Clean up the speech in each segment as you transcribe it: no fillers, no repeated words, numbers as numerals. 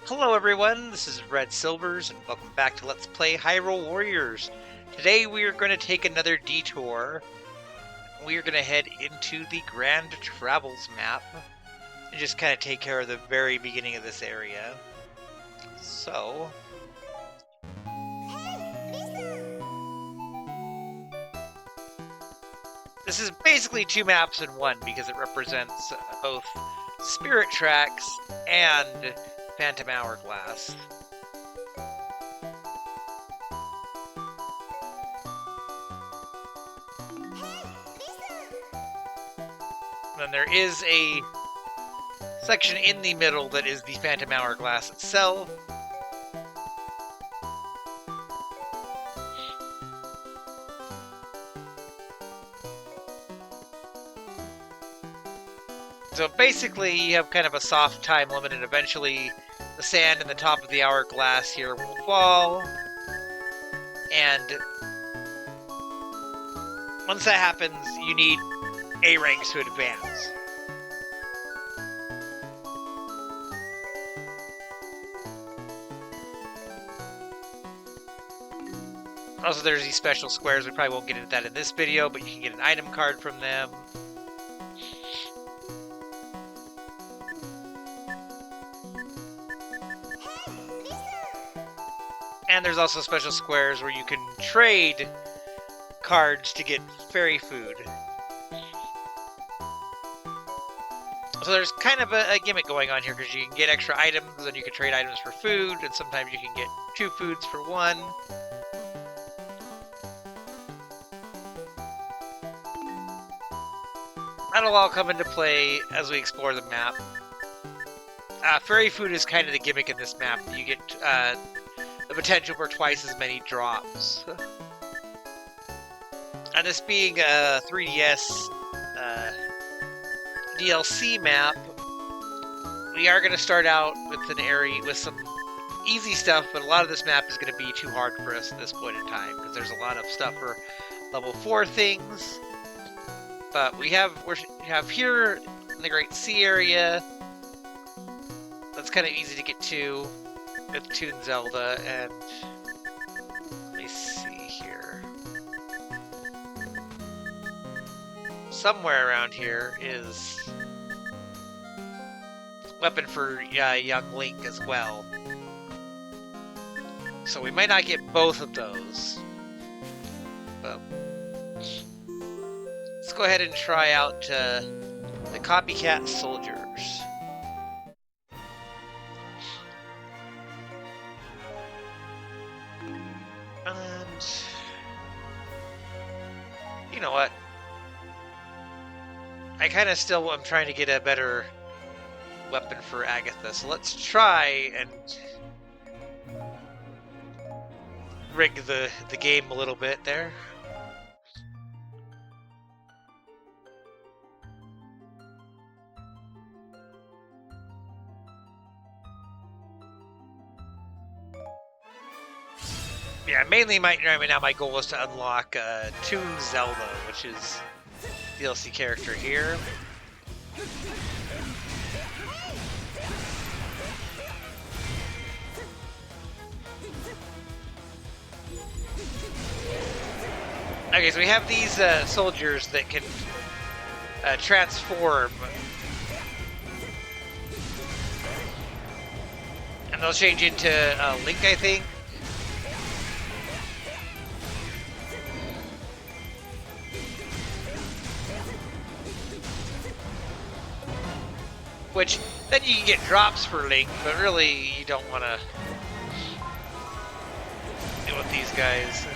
Hello everyone, this is Red Silvers, and welcome back to Let's Play Hyrule Warriors. Today we are going to take another detour. We are going to head into the Grand Travels map, and just kind of take care of the very beginning of this area. So... this is basically two maps in one, because it represents both Spirit Tracks and Phantom Hourglass. Then there is a section in the middle that is the Phantom Hourglass itself. So basically, you have kind of a soft time limit, and eventually the sand in the top of the hourglass here will fall. And once that happens, you need A ranks to advance. Also, there's these special squares. We probably won't get into that in this video, but you can get an item card from them. And there's also special squares where you can trade cards to get fairy food. So there's kind of a gimmick going on here, because you can get extra items, and you can trade items for food, and sometimes you can get 2 foods for 1. That'll all come into play as we explore the map. Fairy food is kind of the gimmick in this map. You get the potential for twice as many drops. And this being a 3DS DLC map, we are going to start out with an area with some easy stuff, but a lot of this map is going to be too hard for us at this point in time, because there's a lot of stuff for level 4 things. But we have here in the Great Sea area, that's kind of easy to get to with Toon Zelda, and let me see here. Somewhere around here is weapon for young Link as well. So we might not get both of those. But let's go ahead and try out the Copycat Soldiers. And you know what? I kind of still am trying to get a better weapon for Agatha, so let's try and rig the game a little bit there. Yeah, mainly right now my goal is to unlock Toon Zelda, which is DLC character here. Okay, so we have these soldiers that can transform, and they'll change into Link, I think. Which, then you can get drops for Link, but really you don't want to deal with these guys.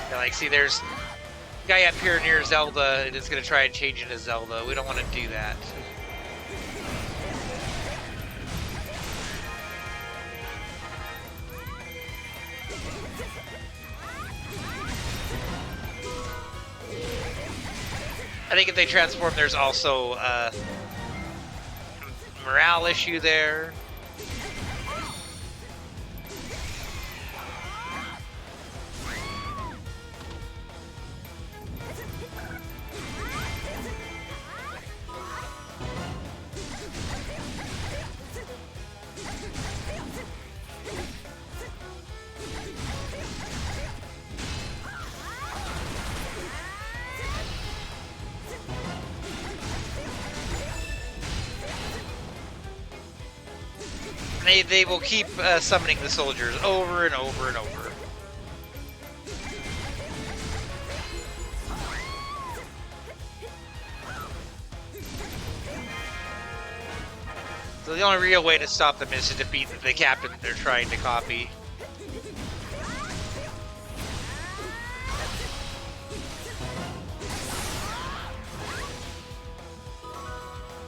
Yeah, like, see, there's guy up here near Zelda and is going to try and change into Zelda. We don't want to do that. I think if they transform, there's also a morale issue there. They will keep summoning the soldiers over and over and over. So the only real way to stop them is to defeat the captain they're trying to copy.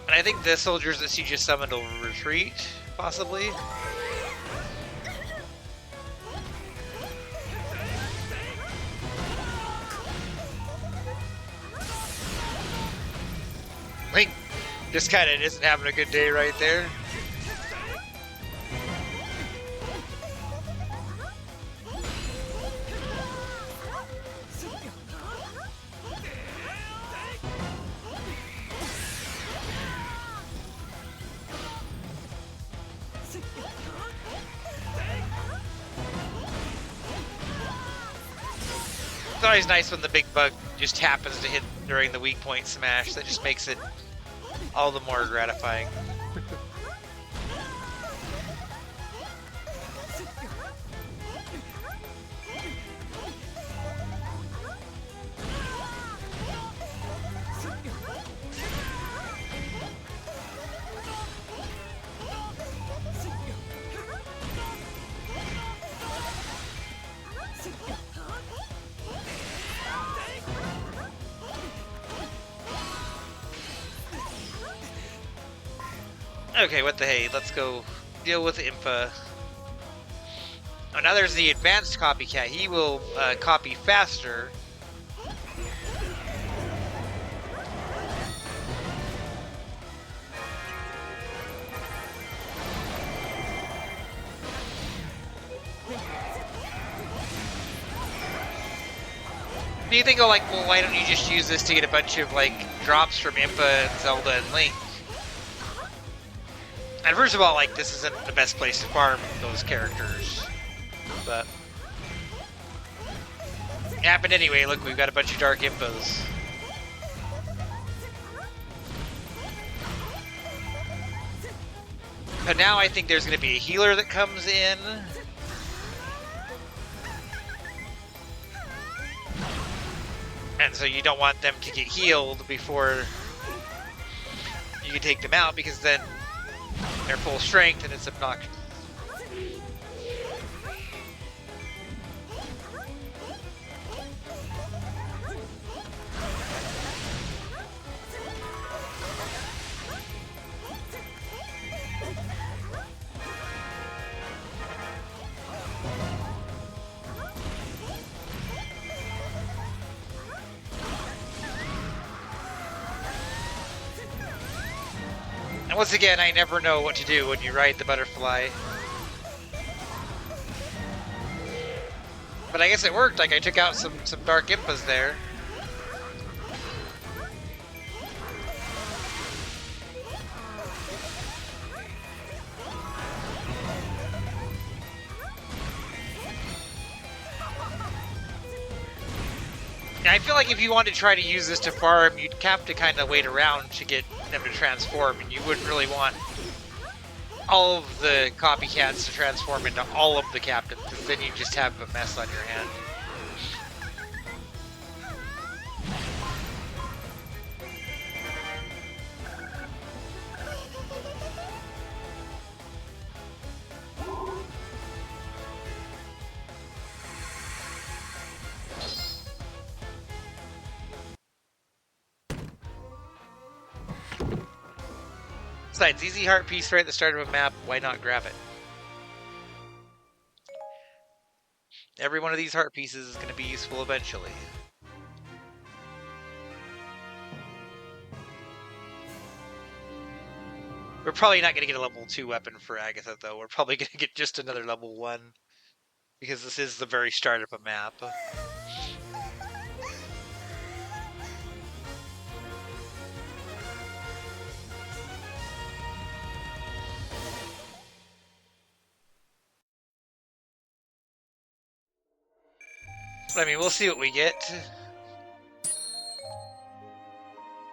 And I think the soldiers that she just summoned will retreat, possibly. Link just kind of isn't having a good day right there. It's always nice when the big bug just happens to hit during the weak point smash. That just makes it all the more gratifying. Okay, what the hey? Let's go deal with Impa. Oh, now there's the advanced copycat. He will copy faster. Do you think, oh, like, well, why don't you just use this to get a bunch of, like, drops from Impa and Zelda and Link? And first of all, like, this isn't the best place to farm those characters, but it happened anyway. Look, we've got a bunch of Dark Impos. But now I think there's going to be a healer that comes in. And so you don't want them to get healed before you can take them out, because then they're full strength and it's obnoxious. And once again, I never know what to do when you ride the butterfly. But I guess it worked. Like, I took out some Dark Impas there. I feel like if you wanted to try to use this to farm, you'd have to kind of wait around to get them to transform, and you wouldn't really want all of the copycats to transform into all of the captains, because then you just have a mess on your hand. Besides, easy heart piece right at the start of a map, why not grab it? Every one of these heart pieces is going to be useful eventually. We're probably not going to get a level 2 weapon for Agatha, though. We're probably going to get just another level 1. Because this is the very start of a map. But I mean, we'll see what we get.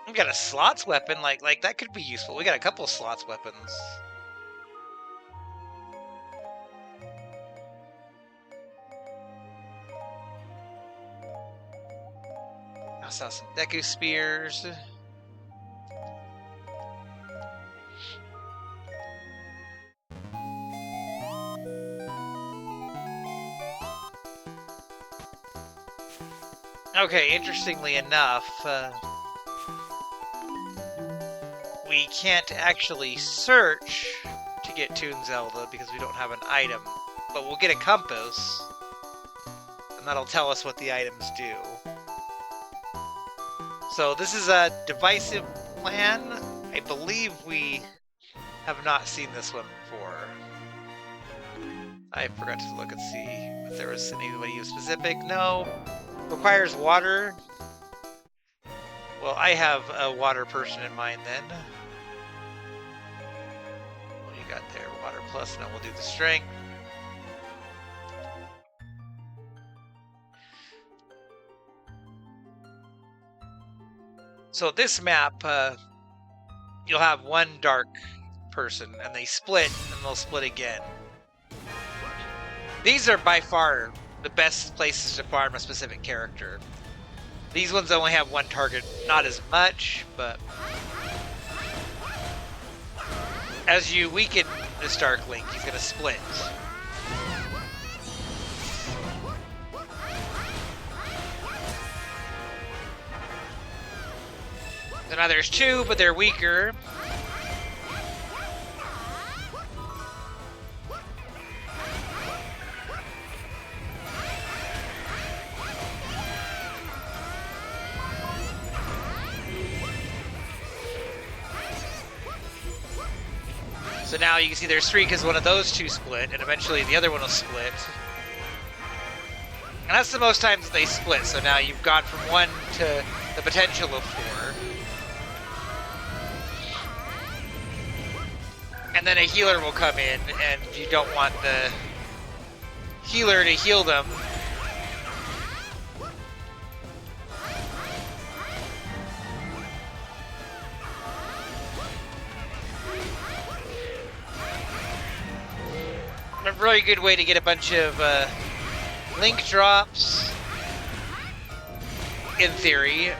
We got a slots weapon, like that could be useful. We got a couple slots weapons. I saw some Deku Spears. Okay, interestingly enough, we can't actually search to get Toon Zelda because we don't have an item. But we'll get a compass, and that'll tell us what the items do. So this is a divisive plan. I believe we have not seen this one before. I forgot to look and see if there was anybody specific. No. Requires water. Well, I have a water person in mind then. What do you got there? Water plus, and then we'll do the strength. So this map, you'll have one dark person, and they split, and they'll split again. These are by far the best places to farm a specific character. These ones only have one target, not as much, but as you weaken this Dark Link, he's gonna split. So now there's two, but they're weaker. So now you can see there's three because one of those two split, and eventually the other one will split. And that's the most times they split, so now you've gone from one to the potential of four. And then a healer will come in, and you don't want the healer to heal them. A really good way to get a bunch of link drops, in theory,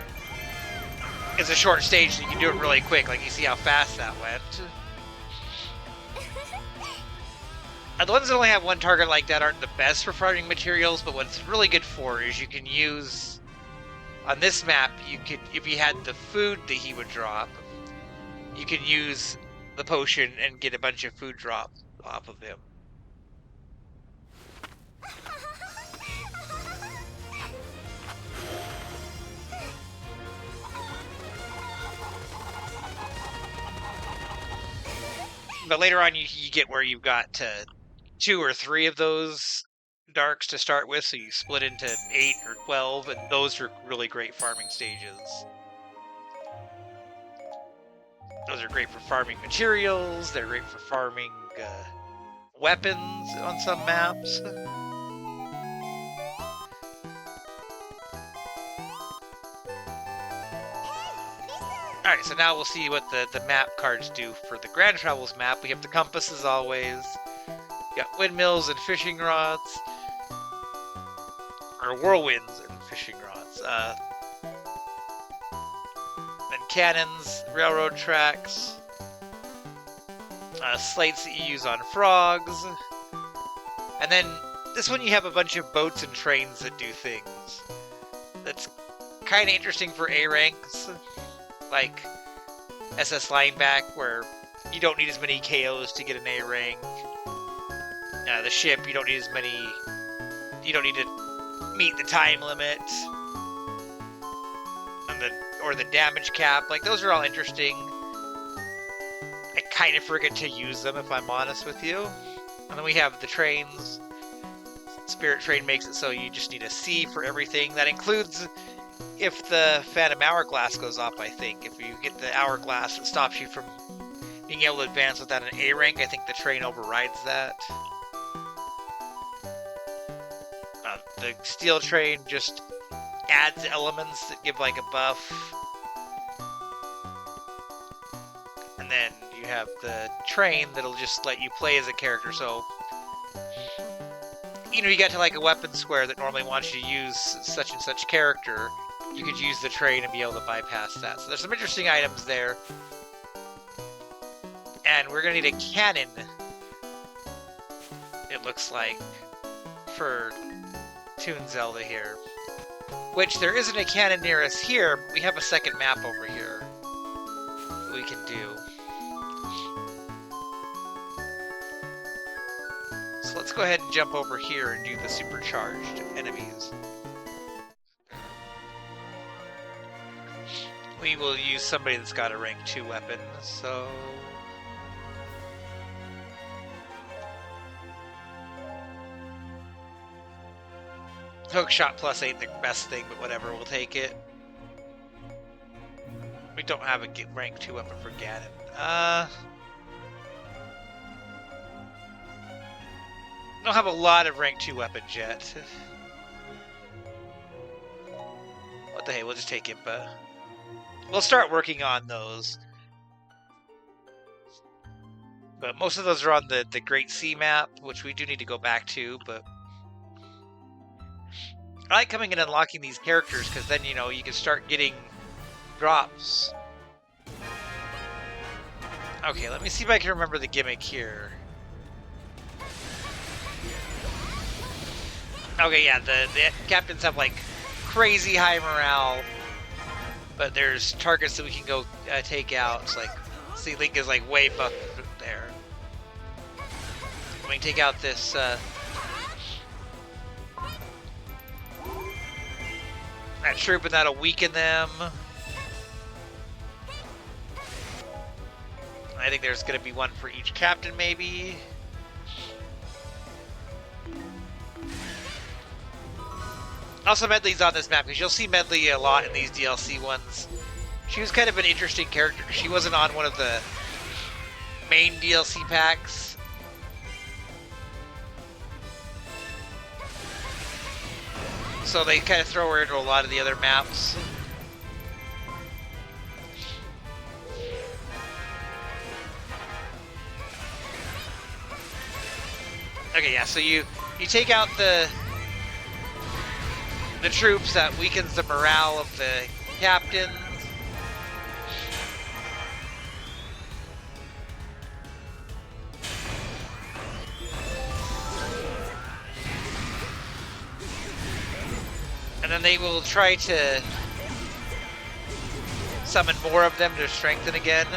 is a short stage so you can do it really quick. Like, you see how fast that went. The ones that only have one target like that aren't the best for farming materials, but what it's really good for is you can use, on this map, you could, if you had the food that he would drop, you can use the potion and get a bunch of food drops off of him. But later on, you get where you've got 2 or 3 of those darks to start with, so you split into 8 or 12, and those are really great farming stages. Those are great for farming materials, they're great for farming weapons on some maps. Alright, so now we'll see what the map cards do for the Grand Travels map. We have the compass as always. We got windmills and fishing rods. Or whirlwinds and fishing rods. Then cannons, railroad tracks. Slates that you use on frogs. And then this one you have a bunch of boats and trains that do things. That's kind of interesting for A ranks. Like SS Lineback, where you don't need as many KOs to get an A rank. The ship, you don't need as many. You don't need to meet the time limit, and or the damage cap. Like, those are all interesting. I kind of forget to use them, if I'm honest with you. And then we have the trains. Spirit Train makes it so you just need a C for everything. That includes if the Phantom Hourglass goes off, I think. If you get the Hourglass, it stops you from being able to advance without an A rank. I think the train overrides that. The Steel Train just adds elements that give like a buff. And then you have the train that'll just let you play as a character, so you know, you get to like a weapon square that normally wants you to use such and such character, you could use the train and be able to bypass that. So there's some interesting items there. And we're gonna need a cannon, it looks like, for Toon Zelda here. Which there isn't a cannon near us here, but we have a second map over here that we can do. So let's go ahead and jump over here and do the supercharged enemies. We will use somebody that's got a rank 2 weapon, so... Hookshot plus ain't the best thing, but whatever, we'll take it. We don't have a rank 2 weapon for Ganon. Don't have a lot of rank 2 weapons yet. What the hey, we'll just take Impa. We'll start working on those. But most of those are on the Great Sea map, which we do need to go back to, but... I like coming in and unlocking these characters, because then, you know, you can start getting drops. Okay, let me see if I can remember the gimmick here. Okay, yeah, the captains have, like, crazy high morale, but there's targets that we can go take out. It's like, see, Link is, like, way buff there. We can take out this, that troop, and that'll weaken them. I think there's going to be one for each captain, maybe. Also, Medli's on this map, because you'll see Medli a lot in these DLC ones. She was kind of an interesting character, because she wasn't on one of the main DLC packs. So they kind of throw her into a lot of the other maps. Okay, yeah, so you take out the troops, that weakens the morale of the captains. And then they will try to summon more of them to strengthen again.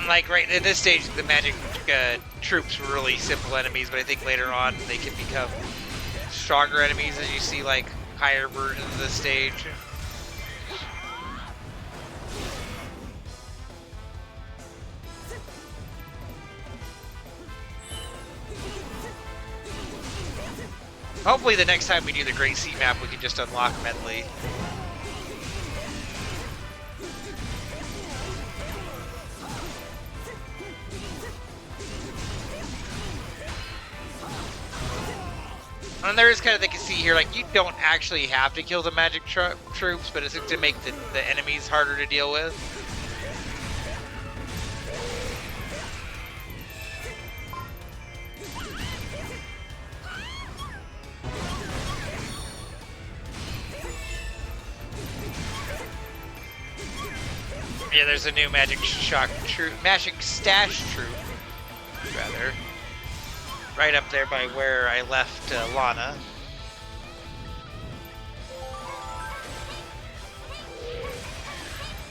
Like right in this stage, the magic troops were really simple enemies, but I think later on they can become stronger enemies as you see like higher versions of this stage. Hopefully the next time we do the Great Sea map we can just unlock Medli. And there is kind of thing you see here, like, you don't actually have to kill the magic troops, but it's to make the enemies harder to deal with. Yeah, there's a new magic stash troop, rather, right up there by where I left Lana.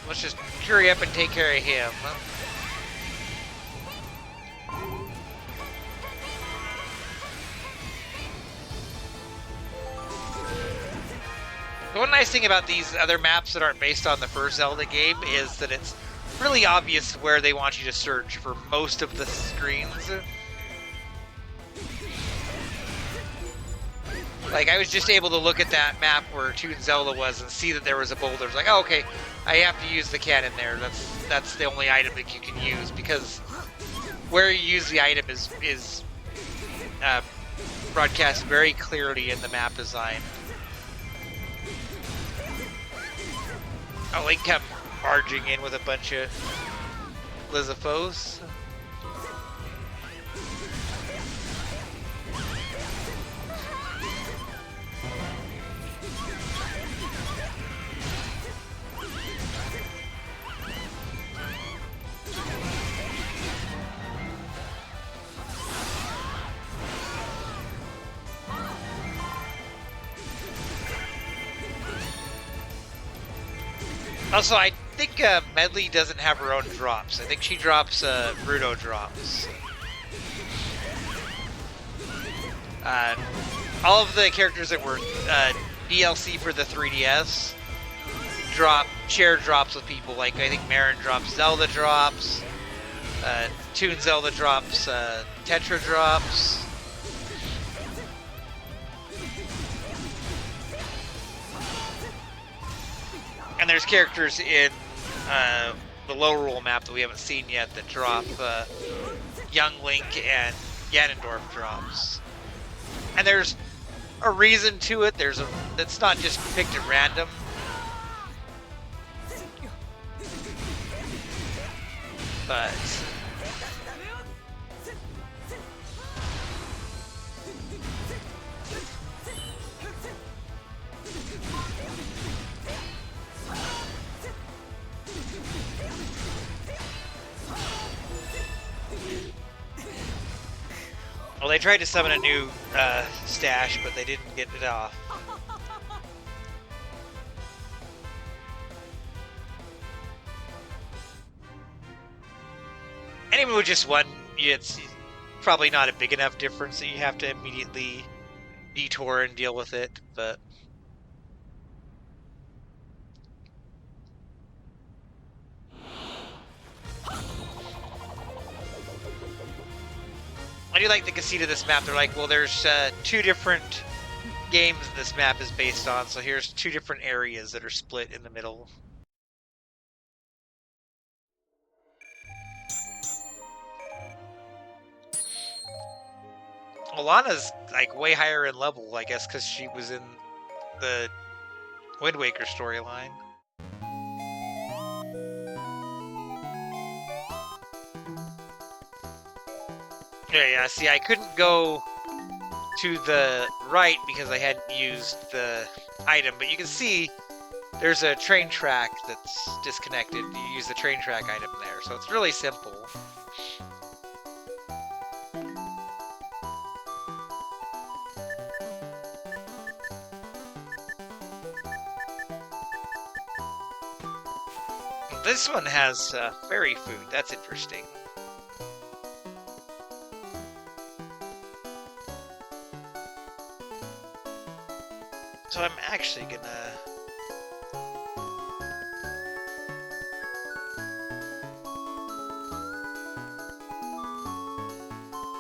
Let's just hurry up and take care of him. The one nice thing about these other maps that aren't based on the first Zelda game is that it's really obvious where they want you to search for most of the screens. Like, I was just able to look at that map where Toon Zelda was and see that there was a boulder. I was like, oh, okay, I have to use the cannon there. That's the only item that you can use, because where you use the item is broadcast very clearly in the map design. Oh, Link kept barging in with a bunch of Lizafos. Also, I think Medley doesn't have her own drops. I think she drops Rudo drops. All of the characters that were DLC for the 3DS share drops with people. Like, I think Marin drops Zelda drops, Toon Zelda drops Tetra drops. And there's characters in the Low Rule map that we haven't seen yet that drop Young Link and Ganondorf drops. And there's a reason to it. It's not just picked at random. But well, they tried to summon a new stash, but they didn't get it off. And even with just one, it's probably not a big enough difference that you have to immediately detour and deal with it, but... I do like the conceit of this map. They're like, well, there's two different games this map is based on, so here's two different areas that are split in the middle. Alana's like way higher in level, I guess, because she was in the Wind Waker storyline. Yeah, see, I couldn't go to the right because I hadn't used the item, but you can see there's a train track that's disconnected. You use the train track item there, so it's really simple. This one has fairy food. That's interesting. So I'm actually gonna...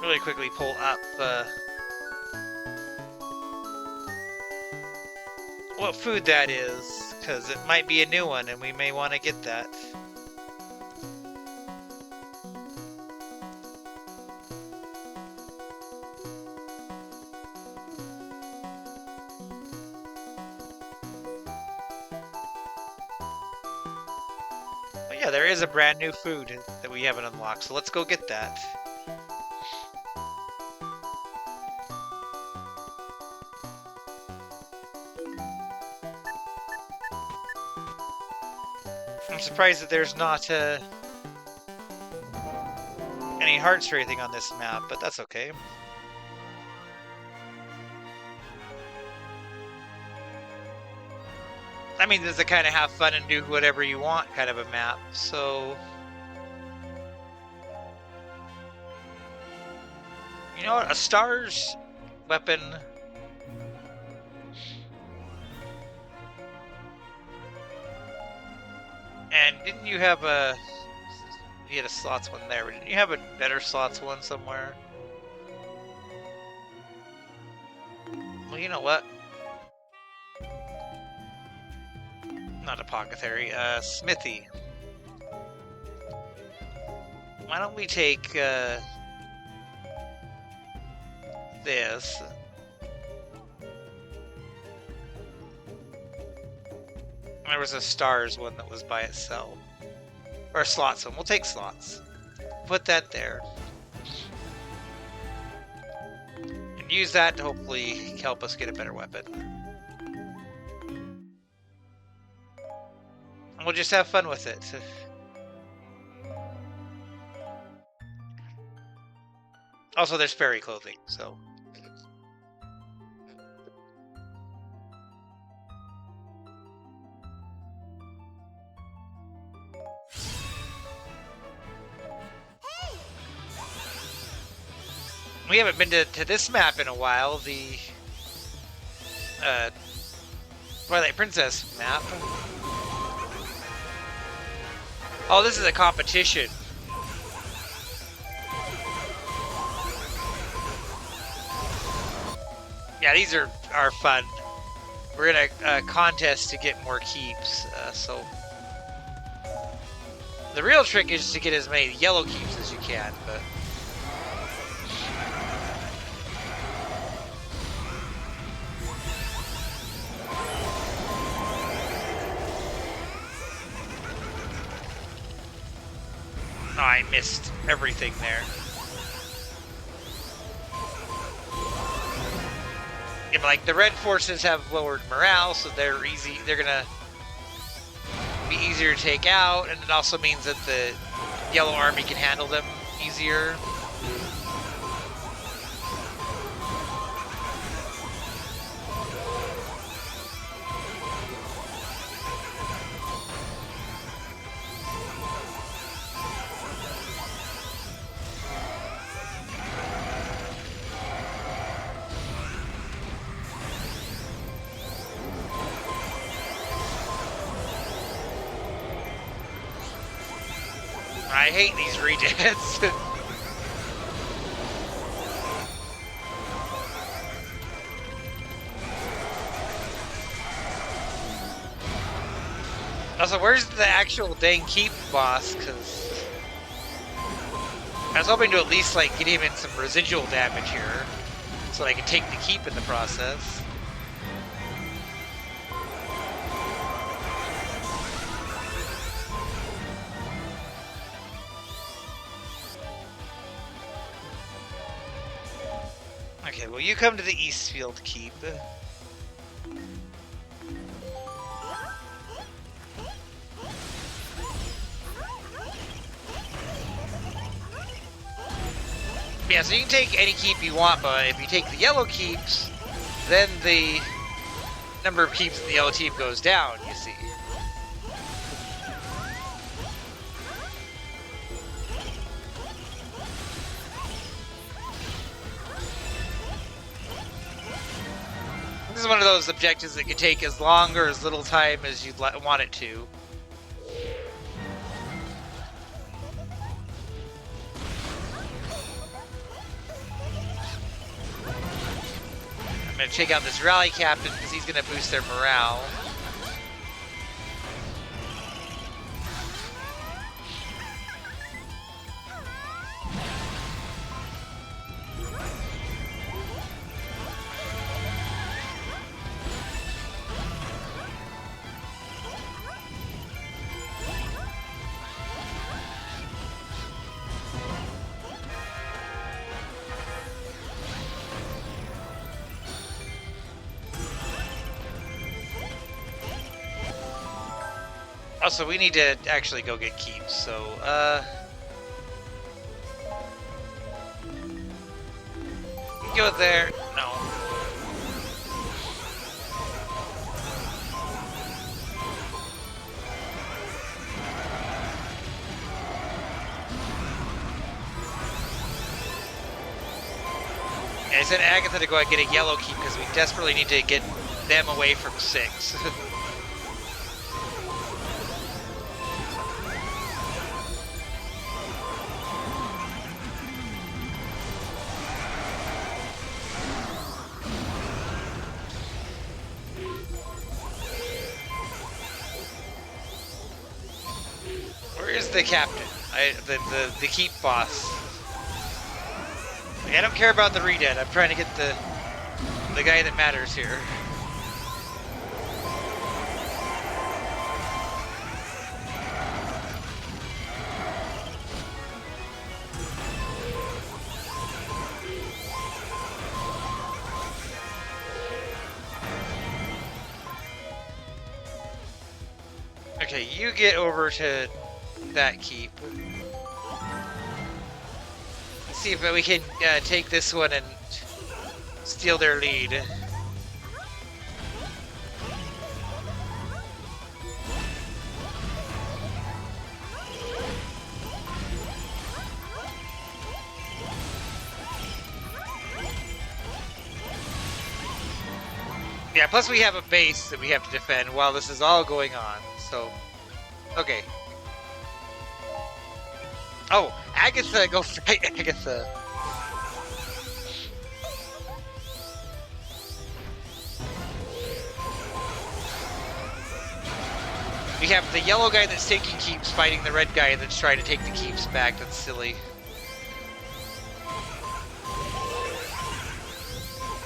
really quickly pull up what food that is, because it might be a new one and we may want to get that. But yeah, there is a brand new food that we haven't unlocked, so let's go get that. I'm surprised that there's not any hearts or anything on this map, but that's okay. I mean, this is a kind of have fun and do whatever you want kind of a map, so... You know what? A star's weapon... And didn't you have a... You had a slots one there, but didn't you have a better slots one somewhere? Well, you know what? Not apothecary, smithy. Why don't we take this? There was a stars one that was by itself. Or a slots one. We'll take slots. Put that there. And use that to hopefully help us get a better weapon. And we'll just have fun with it. Also, there's fairy clothing, so... We haven't been to this map in a while, the Twilight Princess map. Oh, this is a competition. Yeah, these are fun. We're in a contest to get more keeps, so... The real trick is to get as many yellow keeps as you can, but... Oh, I missed everything there. Yeah, but like the red forces have lowered morale, so they're gonna be easier to take out, and it also means that the yellow army can handle them easier. I hate these regens. Also, where's the actual dang keep boss? Because I was hoping to at least like get him in some residual damage here, so I can take the keep in the process. Okay, well, you come to the Eastfield Keep. Yeah, so you can take any keep you want, but if you take the yellow keeps, then the number of keeps in the yellow team goes down, you see. This is one of those objectives that can take as long or as little time as you'd want it to. I'm going to check out this rally captain because he's going to boost their morale. Also, we need to actually go get keeps, so, go there. No. I sent Agatha to go and get a yellow keep because we desperately need to get them away from 6. Where is the captain? The keep boss. I don't care about the redead. I'm trying to get the guy that matters here. Okay, you get over to that keep. Let's see if we can take this one and steal their lead. Yeah, plus we have a base that we have to defend while this is all going on, so... Okay. Oh, Agatha, go fight Agatha. We have the yellow guy that's taking keeps fighting the red guy that's trying to take the keeps back. That's silly.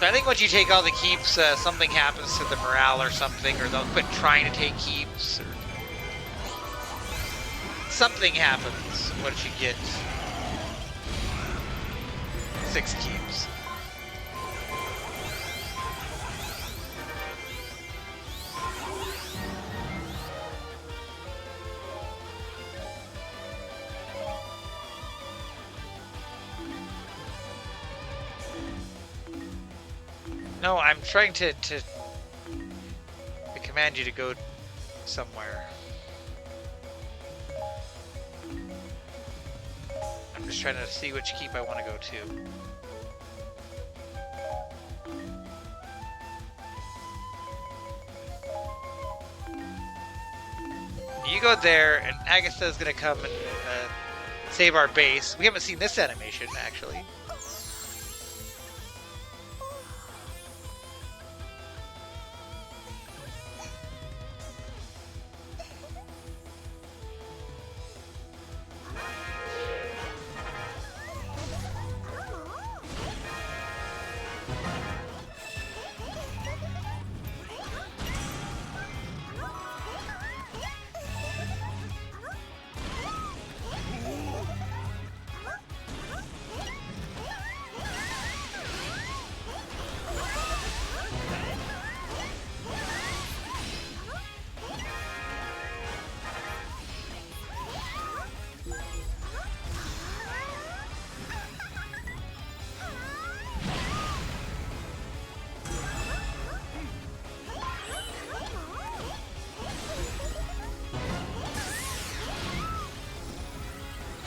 I think once you take all the keeps, something happens to the morale or something, or they'll quit trying to take keeps, or something happens once you get 6 keeps. No, I'm trying to command you to go somewhere. I'm just trying to see which keep I want to go to. You go there, and Agatha's gonna come and save our base. We haven't seen this animation, actually.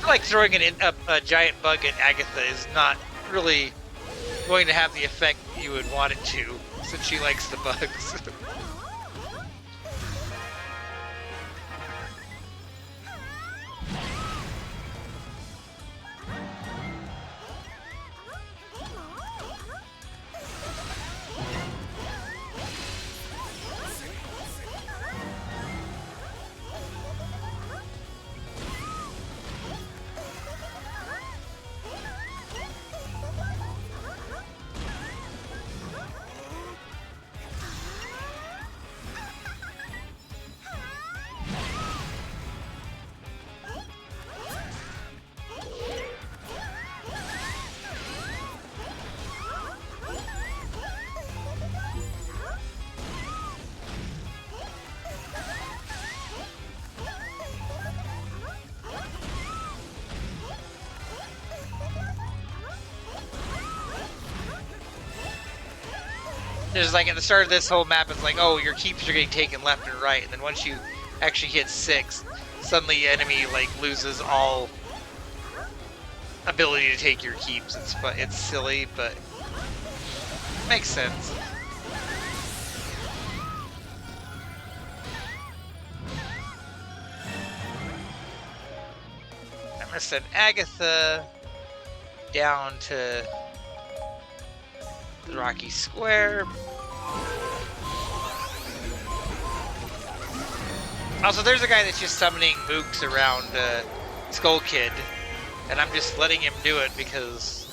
Like throwing a giant bug at Agatha is not really going to have the effect you would want it to, since she likes the bugs. There's like at the start of this whole map, it's like, oh, your keeps are getting taken left and right, and then once you actually hit 6, suddenly the enemy like loses all ability to take your keeps. It's silly, but it makes sense. I'm gonna send Agatha down to the Rocky Square. Also, there's a guy that's just summoning mooks around Skull Kid, and I'm just letting him do it because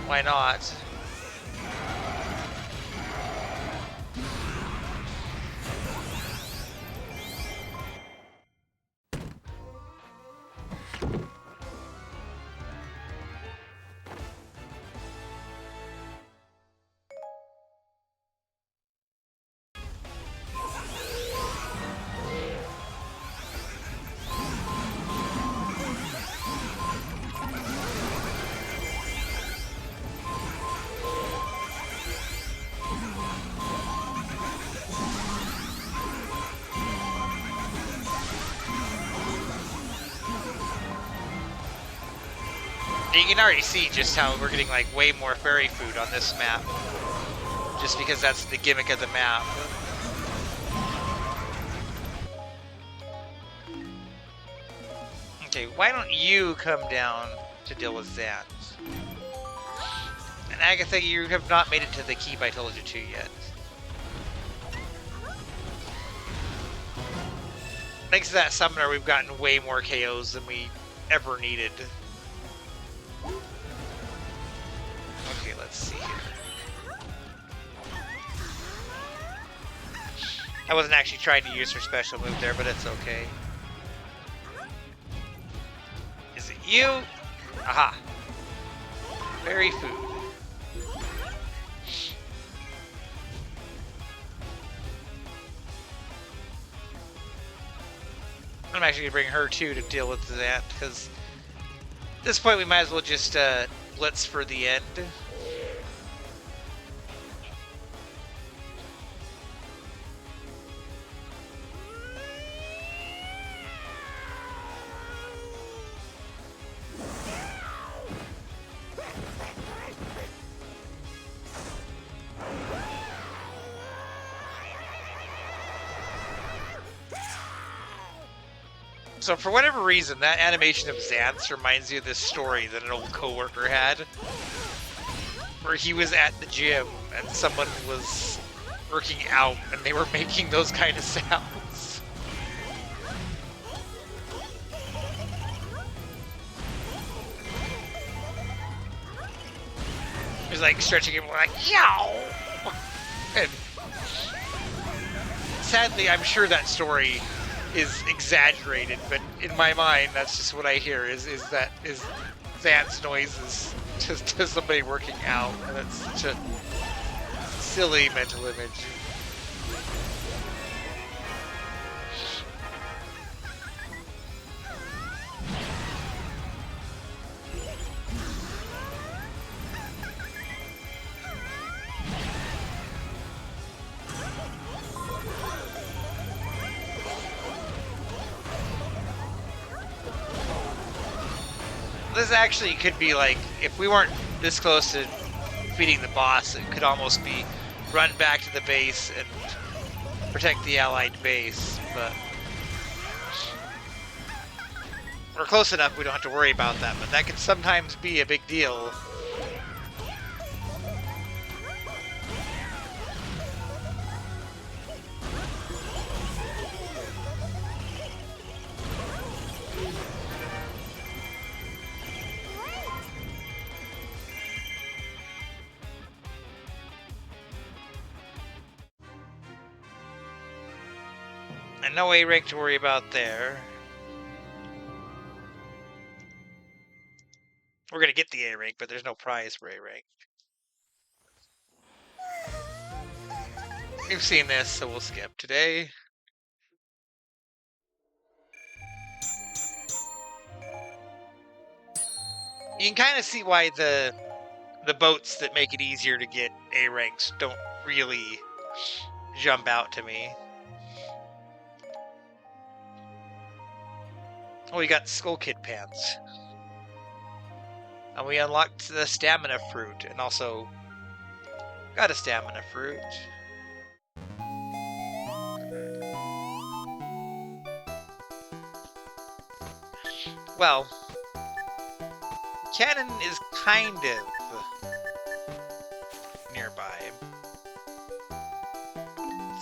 why not? You can already see just how we're getting like way more fairy food on this map, just because that's the gimmick of the map. Okay, why don't you come down to deal with that? And Agatha, you have not made it to the keep I told you to yet. Thanks to that summoner, we've gotten way more KOs than we ever needed. Okay, let's see here. I wasn't actually trying to use her special move there, but it's okay. Is it you? Aha. Fairy food. I'm actually gonna bring her too to deal with that, because at this point we might as well just blitz for the end. So for whatever reason, that animation of Xanth reminds me of this story that an old coworker had, where he was at the gym and someone was working out and they were making those kind of sounds. He was like stretching him like, yow! And sadly, I'm sure that story is exaggerated, but in my mind, that's just what I hear is Xanth's noises to somebody working out, and that's such a silly mental image. This actually could be like, if we weren't this close to defeating the boss, it could almost be run back to the base and protect the allied base, but we're close enough we don't have to worry about that, but that can sometimes be a big deal. And no A rank to worry about there. We're gonna get the A rank, but there's no prize for A rank. We've seen this, so we'll skip today. You can kind of see why the the boats that make it easier to get A ranks don't really jump out to me. Oh, we got Skull Kid pants. And we unlocked the stamina fruit, and also got a stamina fruit. Well, cannon is kind of nearby.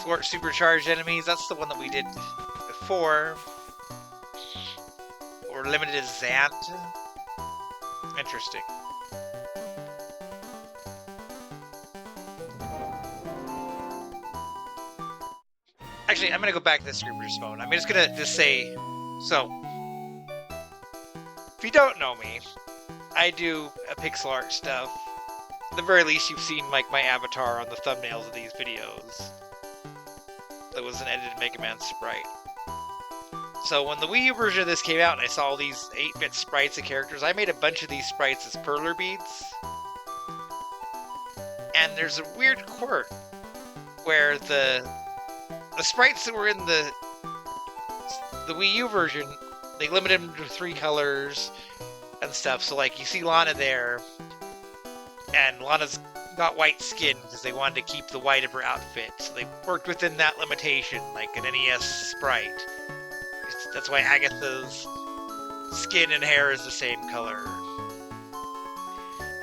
Thwart supercharged enemies, that's the one that we did before. Or limited as Zant. Interesting. Actually, I'm gonna go back to the Screamer's phone. I'm just gonna say, so, if you don't know me, I do pixel art stuff. At the very least, you've seen like my avatar on the thumbnails of these videos. That was an edited Mega Man sprite. So when the Wii U version of this came out and I saw all these 8-bit sprites and characters, I made a bunch of these sprites as perler beads. And there's a weird quirk where the sprites that were in the Wii U version, they limited them to 3 colors and stuff. So like you see Lana there, and Lana's got white skin because they wanted to keep the white of her outfit. So they worked within that limitation, like an NES sprite. That's why Agatha's skin and hair is the same color.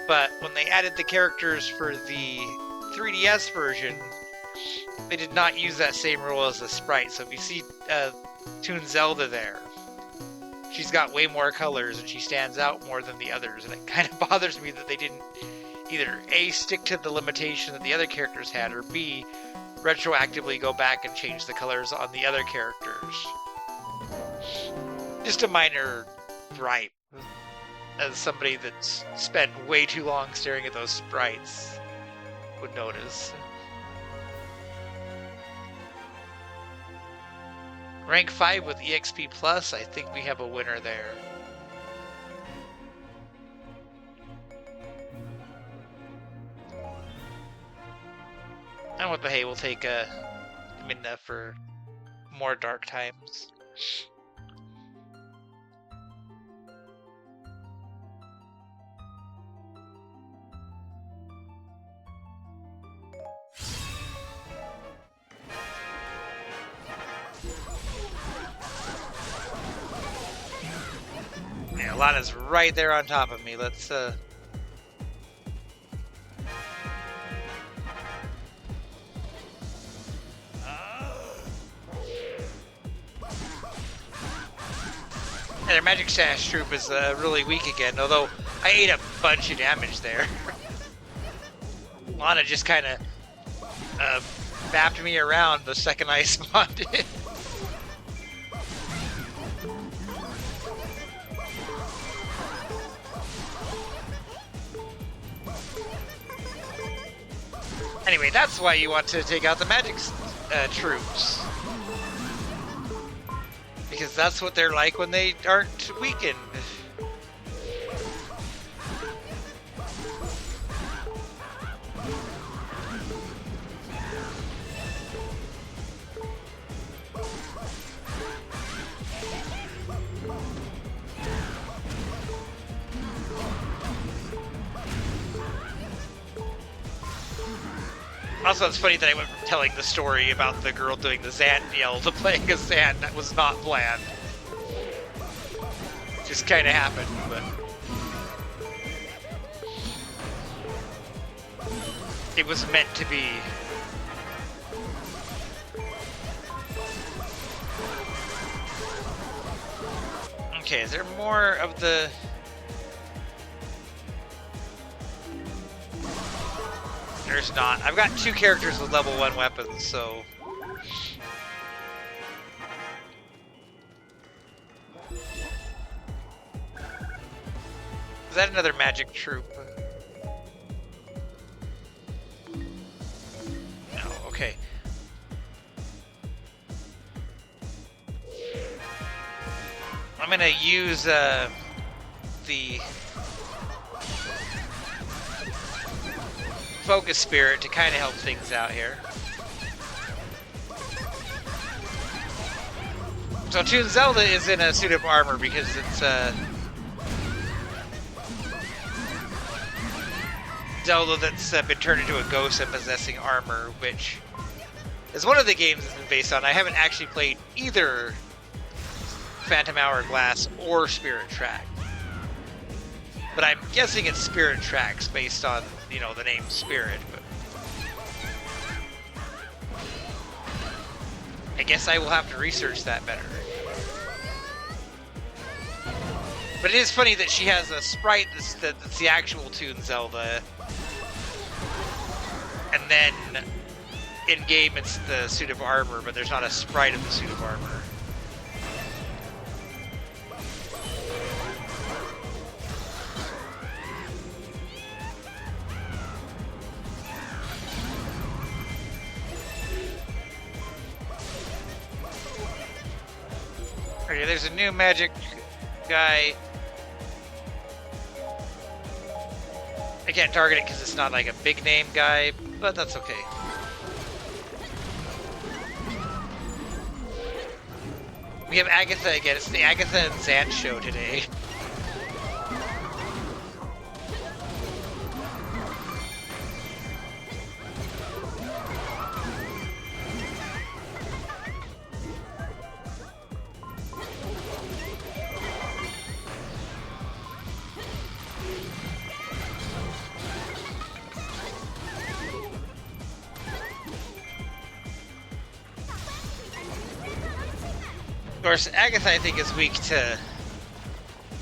But when they added the characters for the 3DS version, they did not use that same rule as the sprite. So if you see Toon Zelda there, she's got way more colors and she stands out more than the others. And it kind of bothers me that they didn't either A, stick to the limitation that the other characters had, or B, retroactively go back and change the colors on the other characters. Just a minor gripe, as somebody that's spent way too long staring at those sprites would notice. Rank 5 with EXP Plus, I think we have a winner there. And what the hey, we'll take Midna for more dark times. Yeah, Lana's right there on top of me. Let's And their Magic Sash Troop is really weak again, although I ate a bunch of damage there. Lana just kind of bapped me around the second I spawned in. Anyway, that's why you want to take out the magic troops. Because that's what they're like when they aren't weakened. Also, it's funny that I went from telling the story about the girl doing the Zant yell to playing a Zant that was not planned. Just kind of happened, but it was meant to be. Okay, is there more of the... There's not. I've got 2 characters with level 1 weapons, so... Is that another magic troop? No, okay. I'm gonna use the Focus Spirit to kind of help things out here. So Toon Zelda is in a suit of armor because it's Zelda that's been turned into a ghost and possessing armor, which is one of the games it's been based on. I haven't actually played either Phantom Hourglass or Spirit Track, but I'm guessing it's Spirit Tracks based on, you know, the name Spirit. But I guess I will have to research that better. But it is funny that she has a sprite that's the actual Toon Zelda, and then in-game it's the suit of armor, but there's not a sprite of the suit of armor. Okay, there's a new magic guy. I can't target it because it's not like a big name guy, but that's okay. We have Agatha again. It's the Agatha and Zant show today. Of course, Agatha, I think, is weak to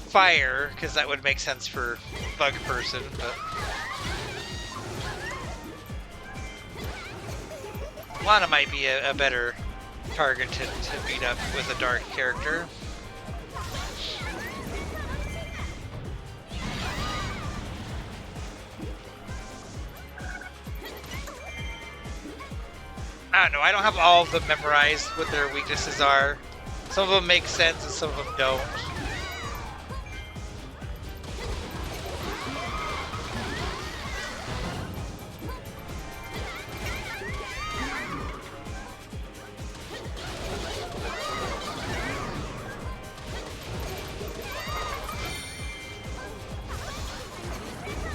fire, because that would make sense for Bug Person, but Lana might be a better target to beat up with a dark character. I don't know, I don't have all of them memorized what their weaknesses are. Some of them make sense and some of them don't.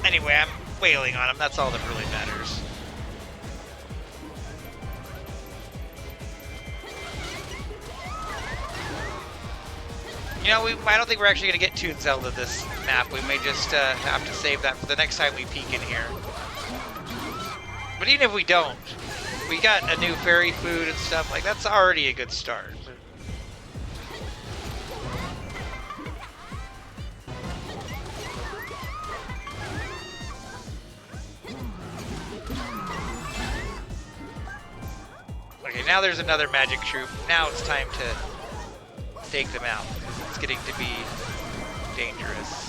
Anyway, I'm wailing on him. That's all that really matters. You know, I don't think we're actually going to get Toon Zelda this map. We may just have to save that for the next time we peek in here. But even if we don't, we got a new fairy food and stuff. Like, that's already a good start. Okay, now there's another magic troop. Now it's time to take them out, because it's getting to be dangerous.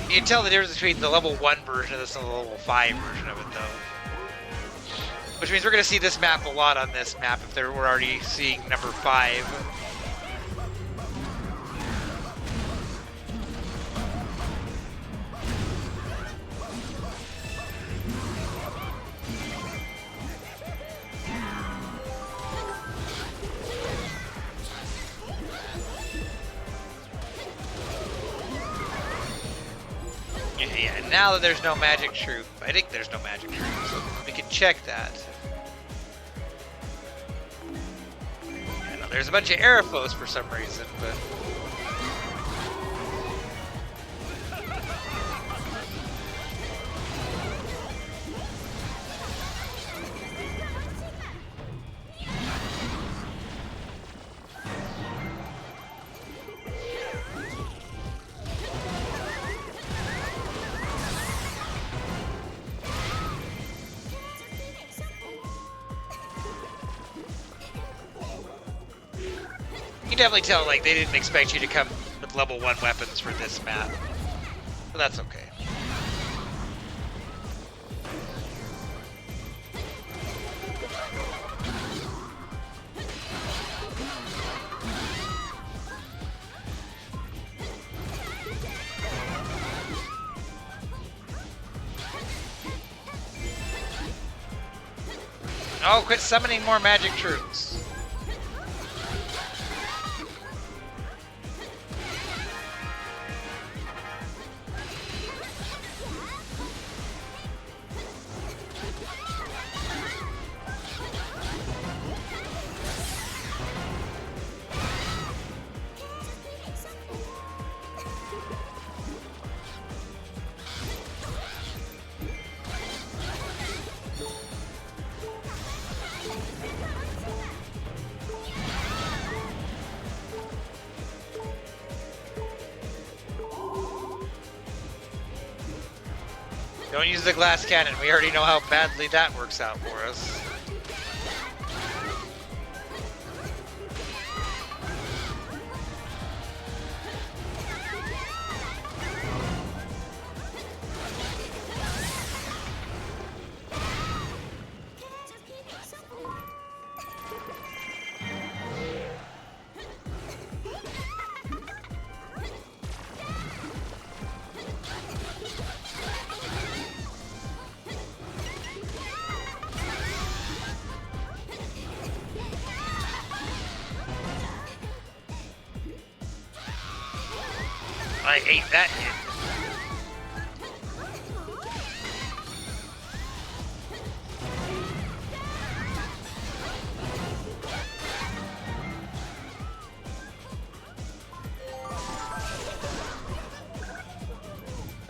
You can tell the difference between the level 1 version of this and the level 5 version of it, though. Which means we're going to see this map a lot on this map if we're already seeing number 5. Yeah, and now that there's no magic troop, I think there's no magic troop, so we can check that. I know there's a bunch of Aerophos for some reason, but... definitely tell, like, they didn't expect you to come with level 1 weapons for this map. But that's okay. Oh, quit summoning more magic troops. Don't use the glass cannon. We already know how badly that works out for us. I ate that hit.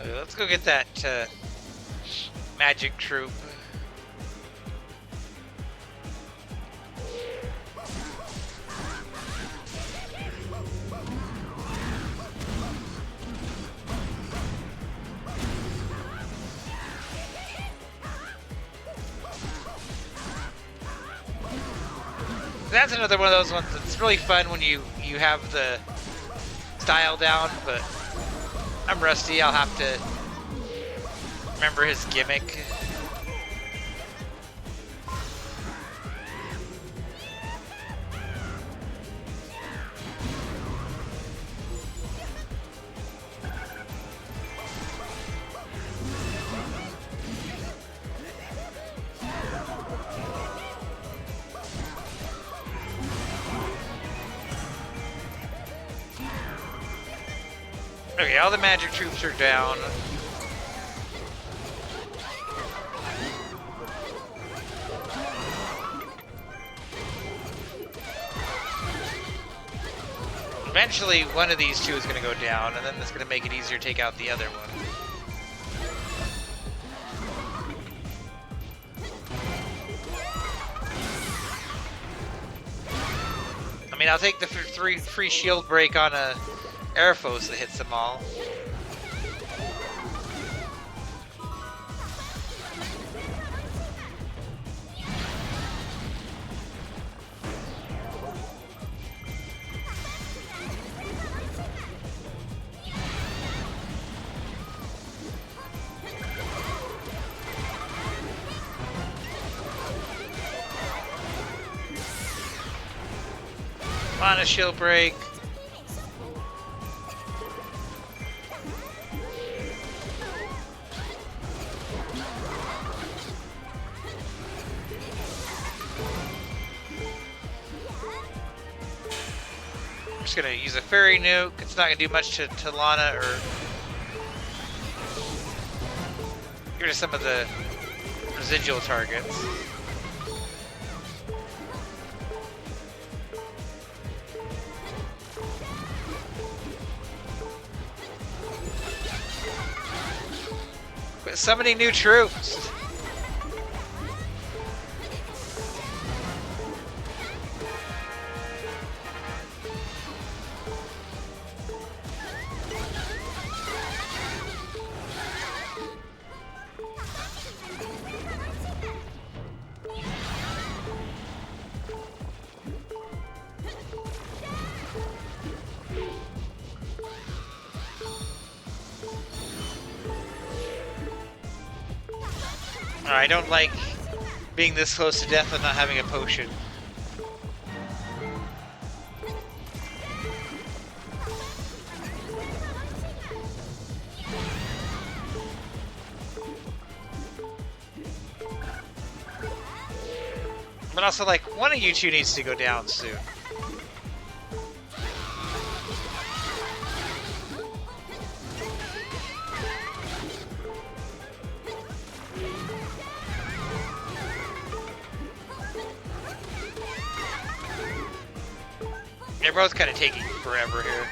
Okay, let's go get that magic troop. That's another one of those ones that's really fun when you have the style down, but I'm rusty. I'll have to remember his gimmick. Okay, all the magic troops are down. Eventually, one of these two is going to go down, and then it's going to make it easier to take out the other one. I mean, I'll take the free shield break on a Airfos that hits them all. On a shield break. I'm just gonna use a fairy nuke. It's not gonna do much to Lana or get rid of some of the residual targets. Quit summoning new troops. I don't like being this close to death and not having a potion. But also, like, one of you two needs to go down soon. They're both kind of taking forever here.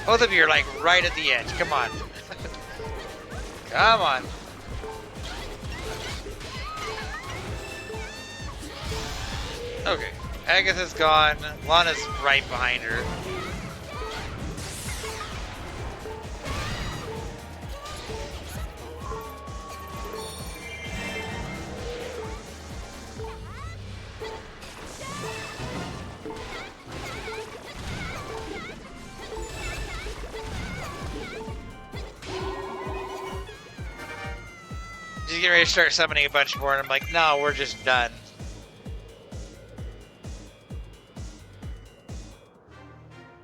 Both of you are like right at the edge. Come on. Come on. Okay. Agatha's gone. Lana's right behind her. She's getting ready to start summoning a bunch more, and I'm like, no, we're just done.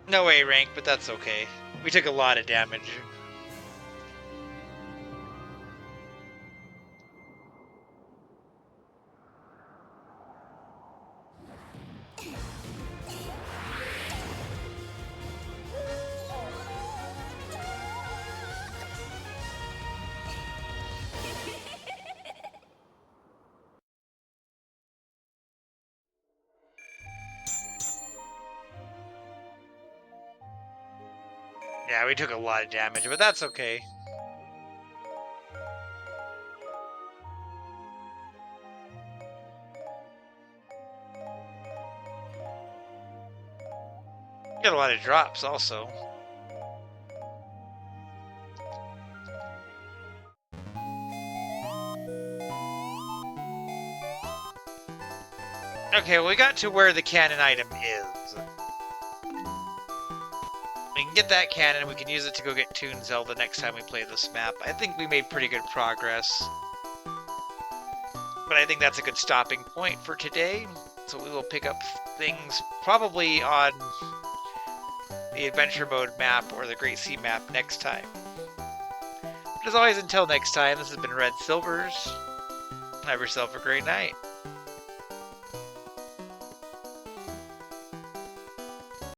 No A rank, but that's okay. We took a lot of damage. Yeah, we took a lot of damage, but that's okay. Got a lot of drops also. Okay, well, we got to where the cannon item is. We can get that cannon, we can use it to go get Toon Zelda next time we play this map. I think we made pretty good progress. But I think that's a good stopping point for today. So we will pick up things probably on the Adventure Mode map or the Great Sea map next time. But as always, until next time, this has been Red Silvers. Have yourself a great night.